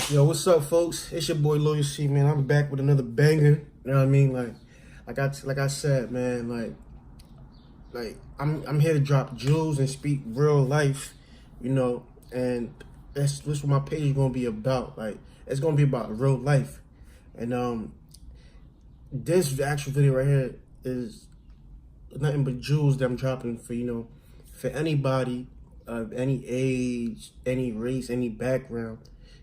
Yo, what's up, folks? It's your boy Loyal C, man. I'm back with another banger. You know what I mean? Like I said, man. I'm here to drop jewels and speak real life. You know, and that's what my page is gonna be about. Like, it's gonna be about real life. And this actual video right here is nothing but jewels that I'm dropping for for anybody of any age, any race, any background.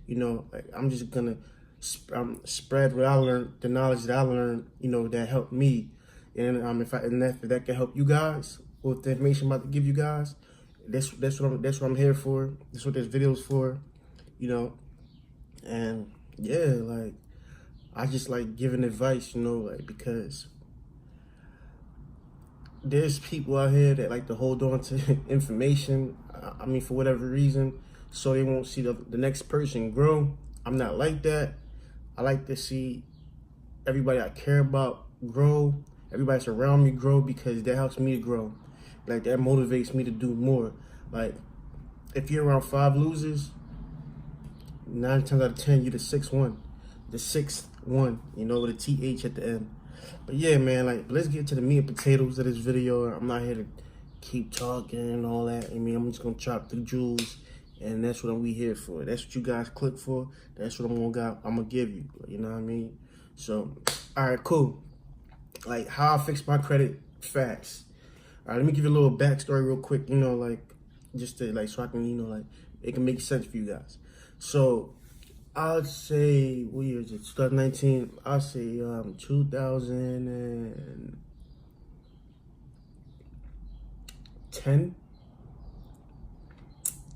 Like I'm just gonna spread what I learned, the knowledge that I learned, that helped me. And if that can help you guys with the information I'm about to give you guys, that's what I'm here for. That's what this video is for, you know. And yeah, like I just like giving advice, like because there's people out here that like to hold on to information. I mean, for whatever reason, so they won't see the next person grow. I'm not like that. I like to see everybody I care about grow, everybody that's around me grow, because that helps me to grow. Like that motivates me to do more. Like if you're around 5 losers, 9 times out of 10 you're the sixth one, with a TH at the end. But yeah, man, like let's get to the meat and potatoes of this video. I'm not here to keep talking and all that. I mean, I'm just gonna chop the jewels, and that's what we here for. That's what you guys click for. That's what I'm gonna give you. You know what I mean? So, all right, cool. Like how I fix my credit fast. All right, let me give you a little backstory real quick. Just to like so I can like it can make sense for you guys. So I'd say, what year is it? 2019. I'd say 2010.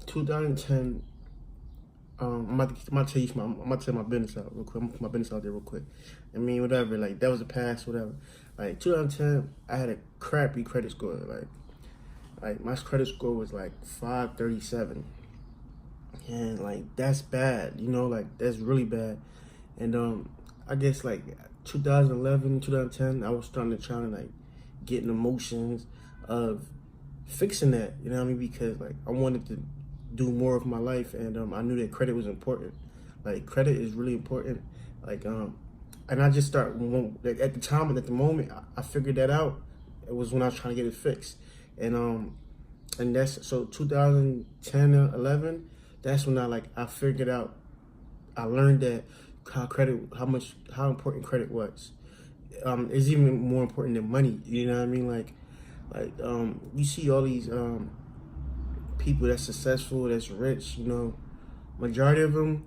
2010. I'm about to tell my business out real quick. I'm gonna put my business out there real quick. I mean, whatever. Like that was the past, whatever. Like 2010, I had a crappy credit score. Like my credit score was like 537. And like that's bad, like that's really bad. And I guess like 2011, 2010, I was starting to try to like get in the motions of fixing that, you know what I mean? Because like I wanted to do more of my life, and I knew that credit was important. Like credit is really important. And I just like, at the time and at the moment I figured that out. It was when I was trying to get it fixed. And that's so 2010 or 11. That's when I figured out. I learned that how important credit was. It's even more important than money. You know what I mean? You see all these people that's successful, that's rich. Majority of them,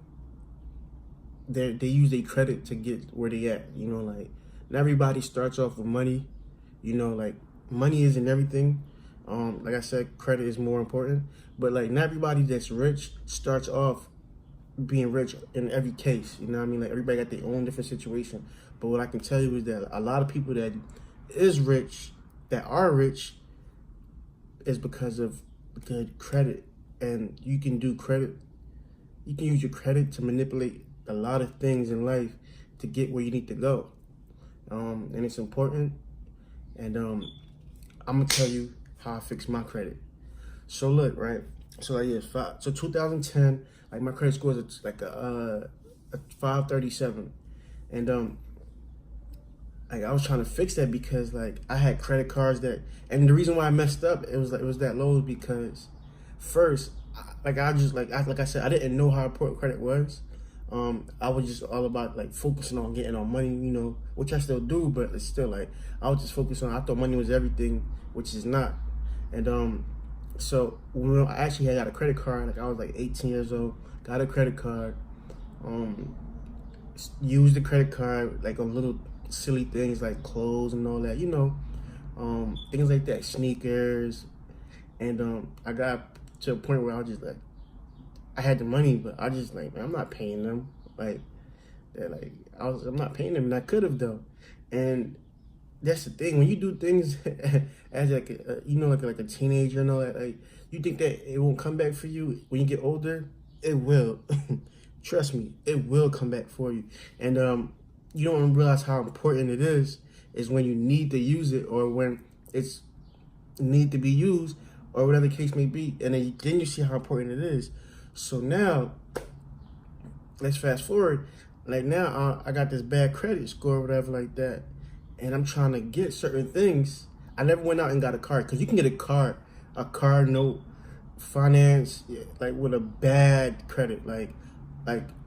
they use their credit to get where they at. Like not everybody starts off with money. Like money isn't everything. Like I said, credit is more important. But like not everybody that's rich starts off being rich in every case. You know what I mean? Like everybody got their own different situation. But what I can tell you is that a lot of people that are rich, is because of good credit. And you can use your credit to manipulate a lot of things in life to get where you need to go. And it's important. And I'm gonna tell you how I fix my credit. So look, right? So like yeah, so 2010, like my credit score is like a 537, and like I was trying to fix that because like I had credit cards and the reason why I messed up, it was that low because first, like I said, I didn't know how important credit was. I was just all about like focusing on getting on money, which I still do, but it's still like I was just focused on. I thought money was everything, which is not. And so when I actually got a credit card, like I was like 18 years old, got a credit card, used the credit card like on little silly things like clothes and all that, things like that, sneakers. And I got to a point where I was just like, I had the money, but I just like, man, I'm not paying them. I'm not paying them, and I could have though. And that's the thing, when you do things as like a teenager and all that, like you think that it won't come back for you when you get older. It will. Trust me, it will come back for you. And you don't realize how important it is when you need to use it, or when it's need to be used, or whatever the case may be. And then you see how important it is. So now let's fast forward. Like now, I got this bad credit score, or whatever like that, and I'm trying to get certain things. I never went out and got a car because you can get a car note, finance, yeah, like with a bad credit, like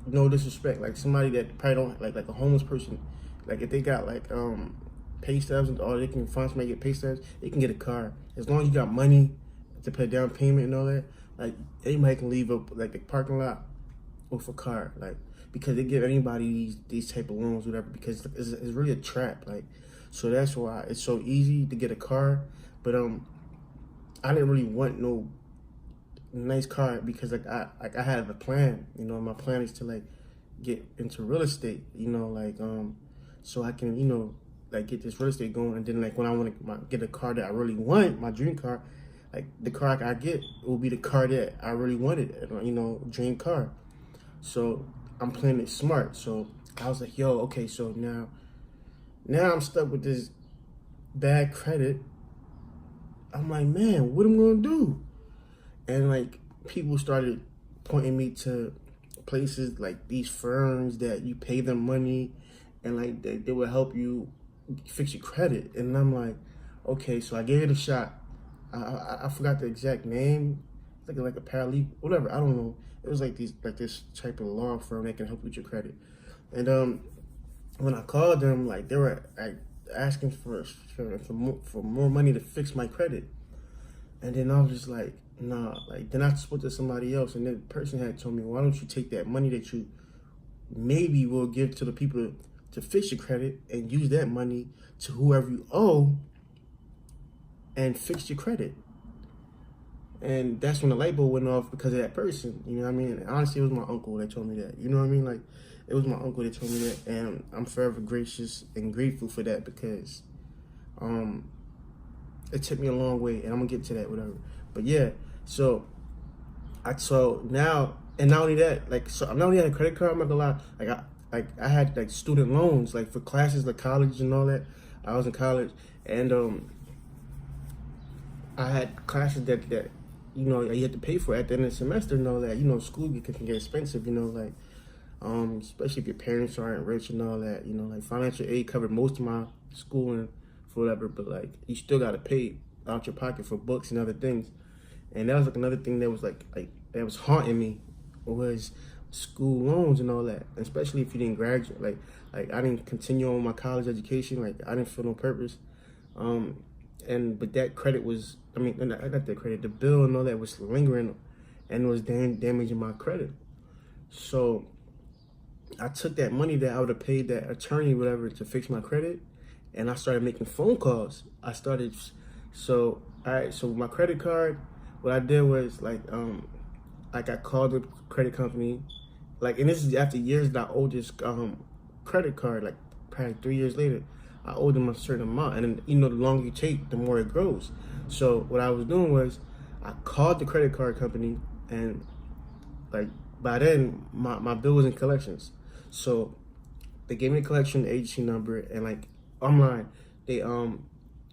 no disrespect, like somebody that probably don't like a homeless person, like if they got like pay stubs and all, they can find somebody get pay stubs, they can get a car as long as you got money to pay down payment and all that. Like anybody can leave up like the parking lot with a car, like because they give anybody these type of loans, whatever, because it's really a trap, like. So that's why it's so easy to get a car, but I didn't really want no nice car because I had a plan, you know. My plan is to like get into real estate, you know, like so I can, you know, like get this real estate going, and then like when I want to get a car that I really want, my dream car, like the car I get will be the car that I really wanted, you know, dream car. So I'm playing it smart. So I was like, yo, okay, so now I'm stuck with this bad credit. I'm like, man, what am I gonna do? And like people started pointing me to places like these firms that you pay them money and like they will help you fix your credit. And I'm like, okay, so I gave it a shot. I forgot the exact name. Like a paralegal, whatever. I don't know. It was like this type of law firm that can help you with your credit. And when I called them, like they were like asking for more money to fix my credit. And then I was just like, nah. Like then I spoke to somebody else, and the person had told me, why don't you take that money that you maybe will give to the people to fix your credit and use that money to whoever you owe and fix your credit. And that's when the light bulb went off because of that person. You know what I mean? And honestly, it was my uncle that told me that. You know what I mean? Like, it was my uncle that told me that. And I'm forever gracious and grateful for that because it took me a long way. And I'm going to get to that, whatever. But yeah, so now, and not only that, like, so I'm not only had a credit card, I'm not gonna lie. I had like student loans, like for classes, like college and all that. I was in college, and I had classes that you know you had to pay for at the end of the semester and all that. You know, school can get expensive. You know, like especially if your parents aren't rich and all that. You know, like financial aid covered most of my schooling for whatever, but like you still gotta pay out your pocket for books and other things. And that was like another thing that was like that was haunting me was school loans and all that. Especially if you didn't graduate, like I didn't continue on my college education. Like I didn't feel no purpose. But that credit was, I got that credit. The bill and all that was lingering, and was damaging my credit. So I took that money that I would have paid that attorney, whatever, to fix my credit, and I started making phone calls. So my credit card, what I did was like I called the credit company, like, and this is after years that I owed this credit card, like probably 3 years later. I owed them a certain amount, and then, you know, the longer you take, the more it grows. So what I was doing was I called the credit card company, and like by then my bill was in collections. So they gave me a collection agency number, and like online they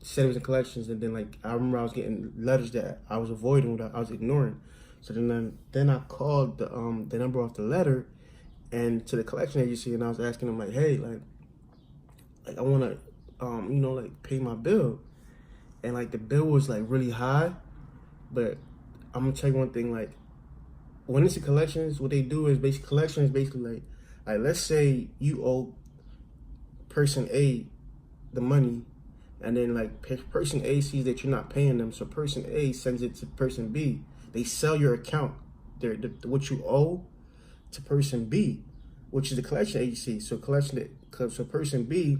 said it was in collections, and then like I remember I was getting letters that I was avoiding, that I was ignoring. So then I called the number off the letter and to the collection agency, and I was asking them like, hey, like I want to you know, like pay my bill. And like the bill was like really high, but I'm gonna tell you one thing, like when it's in collections, what they do is basically like let's say you owe person A the money, and then like person A sees that you're not paying them, so person A sends it to person B. They sell your account, what you owe, to person B, which is the collection agency. So person B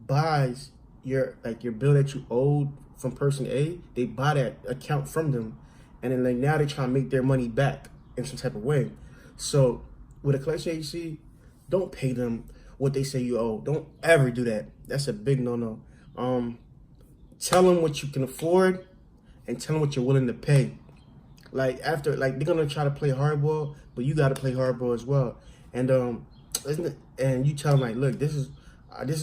buys your bill that you owed from person A. They buy that account from them, and then like now they try to make their money back in some type of way. So with a collection agency, don't pay them what they say you owe. Don't ever do that. That's a big no-no. Tell them what you can afford, and tell them what you're willing to pay. Like after, like they're gonna try to play hardball, but you gotta play hardball as well. And you tell them like, look, this is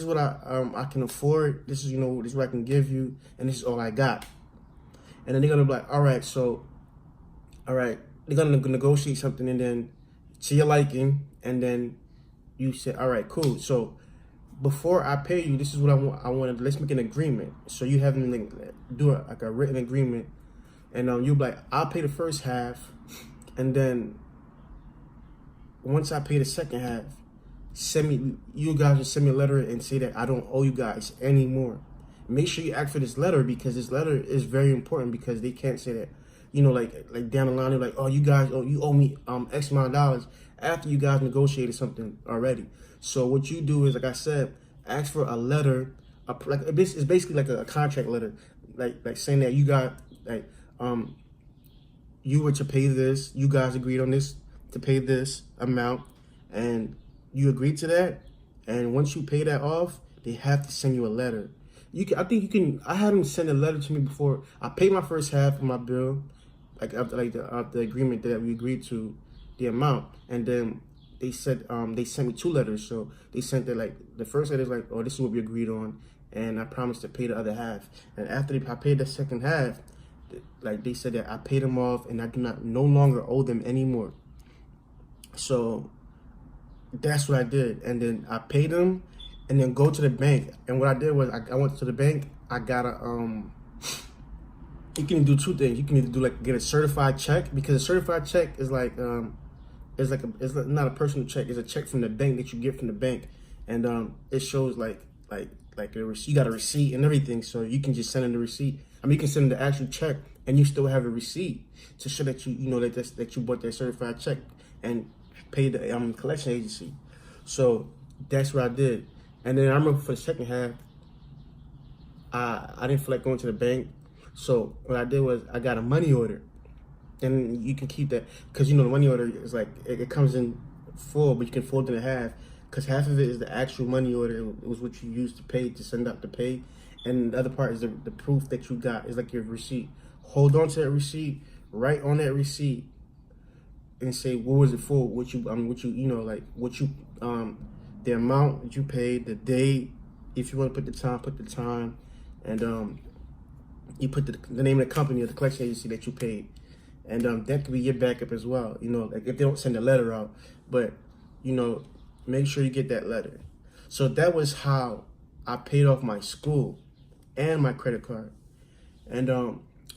what I can afford. This is, you know, this is what I can give you, and this is all I got. And then they're gonna be like, all right, they're gonna negotiate something, and then to your liking, and then you said, all right, cool. So before I pay you, this is what I want. I want to, let's make an agreement. So you have them do like a written agreement, and you be like, I'll pay the first half, and then once I pay the second half, you guys will send me a letter and say that I don't owe you guys anymore. Make sure you ask for this letter, because this letter is very important, because they can't say that, like down the line, they're like, oh, you guys, you owe me X amount of dollars after you guys negotiated something already. So what you do is, like I said, ask for a letter, it's basically like a contract letter, like saying that you got, like, you were to pay this, you guys agreed on this, to pay this amount, and you agreed to that, and once you pay that off, they have to send you a letter. I had them send a letter to me before I paid my first half of my bill, like after the agreement that we agreed to, the amount, and then they said they sent me 2 letters. So they sent the first letter is like, oh, this is what we agreed on, and I promised to pay the other half. And after I paid the second half, like they said that I paid them off and I do not no longer owe them anymore. So that's what I did, and then I paid them, and then go to the bank. And what I did was I went to the bank. I got you can do 2 things. You can either get a certified check, because a certified check is it's not a personal check. It's a check from the bank that you get from the bank, and it shows like a receipt. You got a receipt and everything, so you can just send in the receipt. I mean, you can send in the actual check, and you still have a receipt to show that that you bought that certified check and paid the collection agency. So that's what I did. And then I remember for the second half, I didn't feel like going to the bank, so what I did was I got a money order. And you can keep that, because the money order is like, it comes in full, but you can fold it in half, because half of it is the actual money order. It was what you used to pay, to send out to pay, and the other part is the proof that you got, is like your receipt. Hold on to that receipt, write on that receipt, and say what was it for, the amount that you paid, the date. If you want to put the time, and you put the name of the company or the collection agency that you paid. And that could be your backup as well, like if they don't send a letter out. But, make sure you get that letter. So that was how I paid off my school and my credit card. And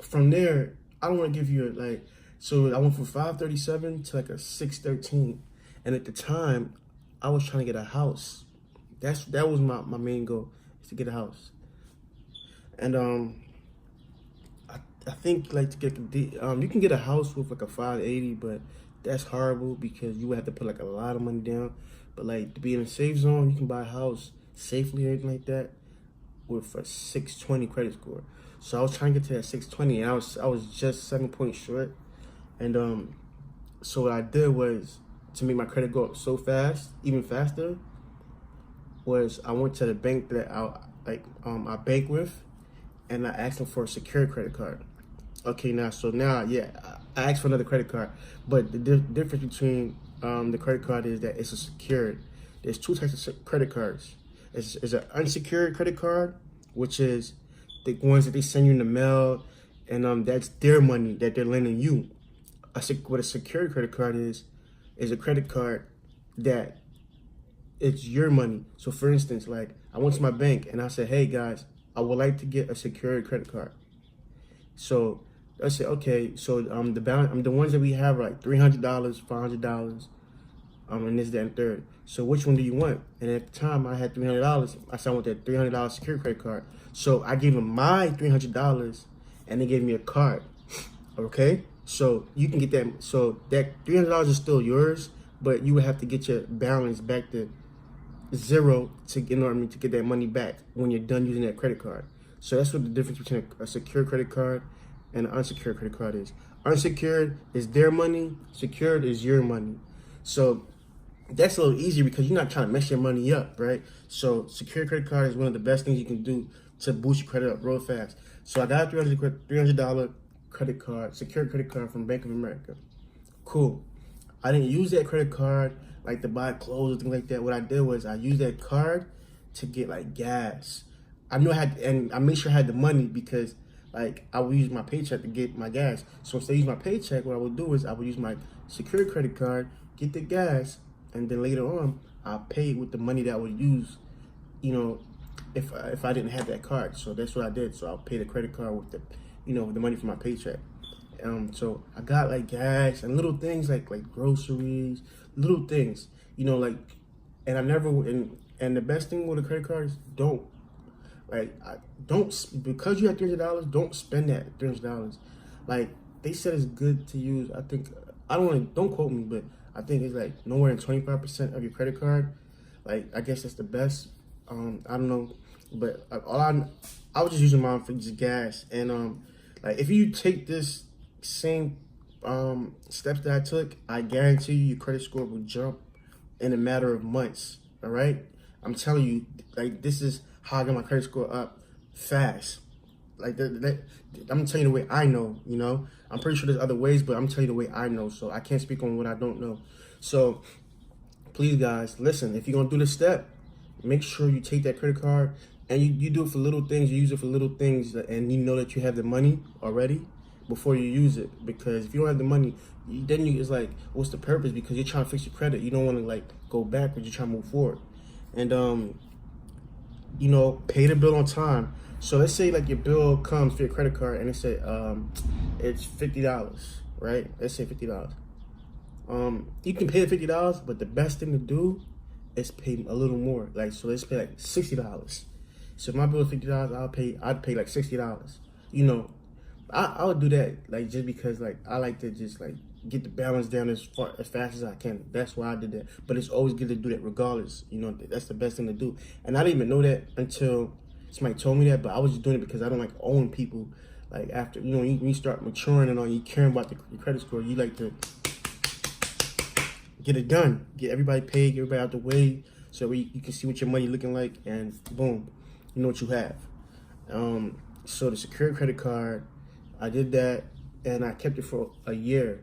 from there, I don't want to give you so I went from 537 to a 613. And at the time, I was trying to get a house. That was my main goal, is to get a house. And I think to get you can get a house with a 580, but that's horrible, because you would have to put a lot of money down. But to be in a safe zone, you can buy a house safely or anything like that with a 620 credit score. So I was trying to get to that 620, and I was just 7 points short. And so what I did was, to make my credit go up so fast, even faster, was I went to the bank that I bank with, and I asked them for a secured credit card. Okay, now I asked for another credit card, but the difference between the credit card is that it's a secured. There's 2 types of credit cards. It's an unsecured credit card, which is the ones that they send you in the mail, and that's their money that they're lending you. What a secured credit card is a credit card that it's your money. So for instance, I went to my bank and I said, hey guys, I would like to get a secured credit card. So I said, okay, so the balance, the ones that we have are $300, $500, and this, that, and third. So which one do you want? And at the time, I had $300. I said I want that $300 secured credit card. So I gave them my $300, and they gave me a card. Okay, so you can get that. So that $300 is still yours, but you would have to get your balance back to zero in order to get that money back when you're done using that credit card. So that's what the difference between a secure credit card and an unsecured credit card is. Unsecured is their money, secured is your money. So that's a little easier, because you're not trying to mess your money up, right? So secured credit card is one of the best things you can do to boost your credit up real fast. So I got a $300 credit card, secured credit card from Bank of America. Cool. I didn't use that credit card to buy clothes or things like that. What I did was I used that card to get gas. I knew I had, and I made sure I had the money, because I would use my paycheck to get my gas. So instead of using my paycheck, what I would do is I would use my secured credit card get the gas, and then later on, I'll pay with the money that I would use, you know, if I didn't have that card. So that's what I did. So I'll pay the credit card with the, with the money from my paycheck. So I got like gas and little things like groceries, little things, like, and I never, and the best thing with a credit card is don't because you have $300, don't spend that $300. Like they said it's good to use. I think, don't quote me, but I think it's like nowhere in 25% of your credit card. Like I guess that's the best. I don't know, but I was just using mine for just gas. And like if you take this same steps that I took, I guarantee you your credit score will jump in a matter of months. All right, I'm telling you, like this is how I got my credit score up fast. Like I'm telling you the way I know. I'm pretty sure there's other ways, but I'm telling you the way I know. So I can't speak on what I don't know. So please, guys, listen. If you're gonna do this step, make sure you take that credit card and you do it for little things. You use it for little things, and you know that you have the money already before you use it. Because if you don't have the money, then it's like, what's the purpose? Because you're trying to fix your credit. You don't want to like go backwards. You're trying to move forward. And pay the bill on time. So let's say like your bill comes for your credit card and it say it's $50, right? Let's say $50. You can pay the $50, but the best thing to do is pay a little more. Like, so let's pay like $60. So if my bill is $50, I'd pay like $60. I would do that, like, just because like I like to just like get the balance down as fast as I can. That's why I did that. But it's always good to do that regardless. That's the best thing to do. And I didn't even know that until somebody told me that, but I was just doing it because I don't like owing people. Like after, when you start maturing and you caring about your credit score, you like to get it done. Get everybody paid, get everybody out the way, so you can see what your money looking like, and boom, you know what you have. So the secured credit card, I did that, and I kept it for a year.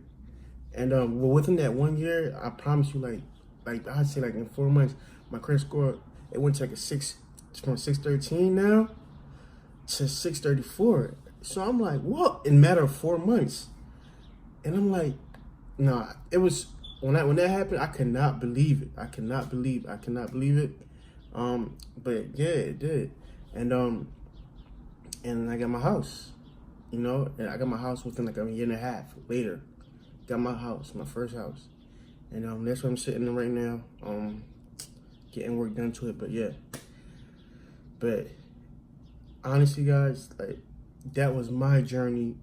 And within that 1 year, I promise you, like I'd say like in 4 months, my credit score, it went to like from 613 now to 634. So I'm like, what? In a matter of 4 months. And I'm like, nah, it was, when that happened, I could not believe it. I cannot believe it. But yeah, it did. And I got my house, and I got my house within like a year and a half later. Got my house, my first house. And that's where I'm sitting in right now, getting work done to it. But yeah, but honestly, guys, like that was my journey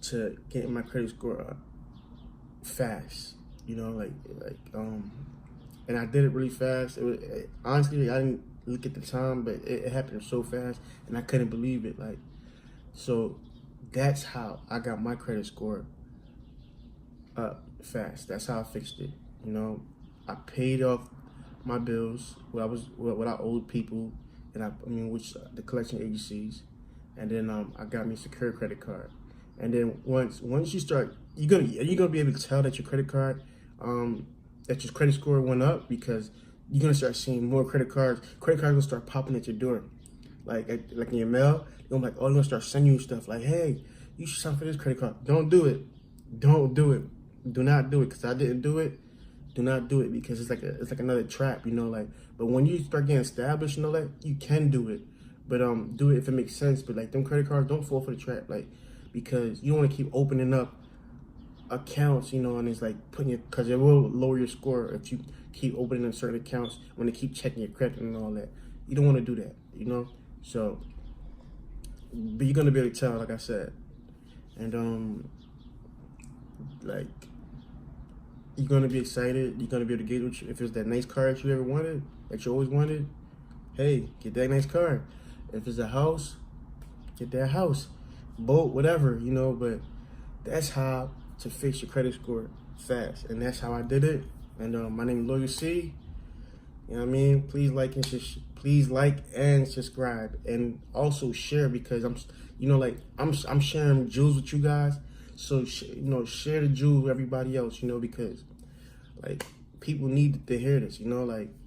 to getting my credit score up fast. And I did it really fast. Honestly, I didn't look at the time, but it happened so fast, and I couldn't believe it. Like, so that's how I got my credit score up fast. That's how I fixed it. I paid off my bills, what I owed people, and which the collection agencies, and then I got me a secure credit card. And then once you start, you're gonna be able to tell that your credit card, that your credit score went up, because you're gonna start seeing more credit cards. Credit cards gonna start popping at your door, like in your mail. They're gonna start sending you stuff like, hey, you should sign for this credit card. Don't do it. Don't do it. Do not do it, because I didn't do it. Do not do it, because it's like another trap, But when you start getting established and all that, you can do it. But do it if it makes sense. But like them credit cards, don't fall for the trap, because you don't want to keep opening up accounts, and it's like because it will lower your score if you keep opening up certain accounts when they keep checking your credit and all that. You don't want to do that, So, but you're gonna be able to tell, like I said, and like, you're gonna be excited. You're gonna be able to get if it's that nice car that you ever wanted, that you always wanted. Hey, get that nice car. If it's a house, get that house, boat, whatever, But that's how to fix your credit score fast, and that's how I did it. And my name is Loyal C. You know what I mean? Please like and subscribe, and also share, because I'm sharing jewels with you guys. So share the jewels with everybody else, because like people need to hear this, and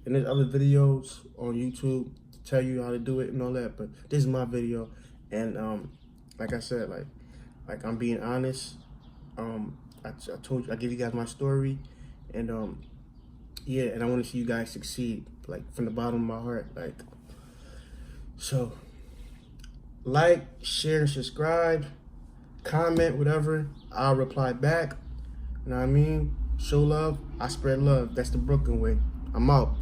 there's other videos on YouTube to tell you how to do it and all that, but this is my video. And like I said, like I'm being honest. I told you, I give you guys my story, And yeah, and I want to see you guys succeed, like from the bottom of my heart. Like, so like, share, and subscribe, comment, whatever. I'll reply back. You know what I mean? Show love, I spread love. That's the Brooklyn way. I'm out.